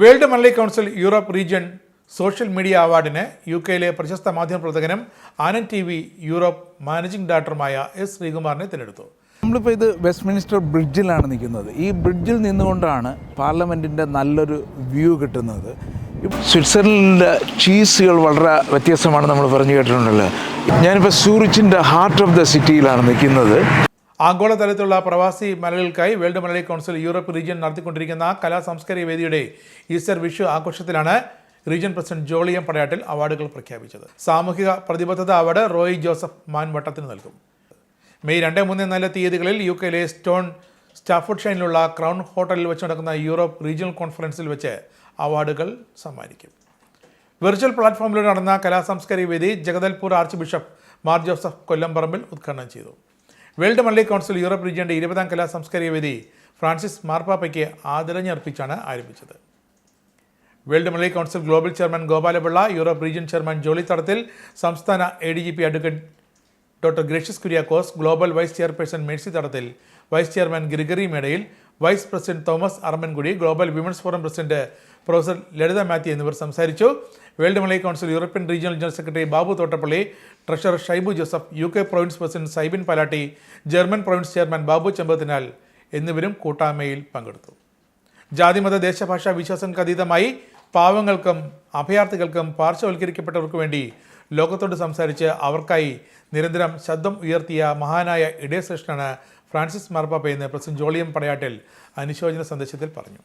World Malayali council Europe region social media അവാർഡിന് യുകെയിലെ പ്രശസ്ത മാധ്യമപ്രവർത്തകനും Anand TV Europe managing ഡയറക്ടറുമായ എസ് ശ്രീകുമാറിനെ തിരഞ്ഞെടുത്തു. നമ്മളിപ്പോൾ ഇത് വെസ്റ്റ്മിനിസ്റ്റർ ബ്രിഡ്ജിലാണ് നിൽക്കുന്നത്. ഈ ബ്രിഡ്ജിൽ നിന്നുകൊണ്ടാണ് പാർലമെൻറ്റിൻ്റെ നല്ലൊരു വ്യൂ കിട്ടുന്നത്. സ്വിറ്റ്സർലൻഡിൻ്റെ ചീസുകൾ വളരെ വ്യത്യസ്തമാണ് നമ്മൾ പറഞ്ഞു കേട്ടിട്ടുണ്ടല്ലോ. ഞാനിപ്പോൾ സൂറിച്ചിൻ്റെ ഹാർട്ട് ഓഫ് ദ സിറ്റിയിലാണ് നിൽക്കുന്നത്. ആഗോളതലത്തിലുള്ള പ്രവാസി മലയാളികൾക്കായി world Malayali council Europe region നടത്തിക്കൊണ്ടിരിക്കുന്ന കലാ സാംസ്കാരിക വേദിയുടെ ഈസ്റ്റർ വിഷു ആഘോഷത്തിലാണ് region president Jolly M Padayattil അവാർഡുകൾ പ്രഖ്യാപിച്ചത്. സാമൂഹിക പ്രതിബദ്ധത അവാർഡ് റോയ് ജോസഫ് മാൻവട്ടത്തിന് നൽകും. മെയ് 2, 3, 4 തീയതികളിൽ യുകെയിലെ സ്റ്റോൺ സ്റ്റാഫോർഡ്ഷൈറിലുള്ള ക്രൗൺ ഹോട്ടലിൽ വെച്ച് നടക്കുന്ന യൂറോപ്പ് റീജിയണൽ കോൺഫറൻസിൽ വെച്ച് അവാർഡുകൾ സമ്മാനിക്കും. വെർച്വൽ പ്ലാറ്റ്ഫോമിലൂടെ നടന്ന കലാ സാംസ്കാരിക വേദി ജഗദൽപൂർ ആർച്ച് ബിഷപ്പ് മാർ ജോസഫ് കൊല്ലംപറമ്പിൽ ഉദ്ഘാടനം ചെയ്തു. വേൾഡ് മലയാളി കൗൺസിൽ യൂറോപ്പ് റീജിയൻ്റെ 20ാം കലാ സാംസ്കാരിക വേദി ഫ്രാൻസിസ് മാർപ്പാപ്പയ്ക്ക് ആദരഞ്ഞർപ്പിച്ചാണ് ആരംഭിച്ചത്. World Malayali council global chairman Gopalapillai, Europe region chairman Jolly Thadathil, സംസ്ഥാന ADGP advocate doctor Gracious Kuriakose, global vice chairperson Mercy Thadathil, vice chairman Gregory Medayil, vice president Thomas Arammankudy, global women's forum president professor Lalitha Mathew എന്നിവർ സംസാരിച്ചു. World Malayali council European regional general secretary Babu Thottappally, treasurer Shaibu Joseph, UK province president Saibin Palatty, German province chairman Babu Chembathinal എന്നിവരും കൂട്ടായ്മയിൽ പങ്കെടുത്തു. ജാതിമത ദേശഭാഷാ വിശ്വാസങ്ങൾക്ക് അതീതമായി പാവങ്ങൾക്കും അഭയാർത്ഥികൾക്കും പാർശ്വവൽക്കരിക്കപ്പെട്ടവർക്കു വേണ്ടി ലോകത്തോട് സംസാരിച്ച് അവർക്കായി നിരന്തരം ശബ്ദം ഉയർത്തിയ മഹാനായ ഇടയശ്രേഷ്ഠനാണ് ഫ്രാൻസിസ് മാർപ്പാപ്പയെന്ന് പ്രസിഡന്റ് ജോളി എം പടയാട്ടിൽ അനുശോചന സന്ദേശത്തിൽ പറഞ്ഞു.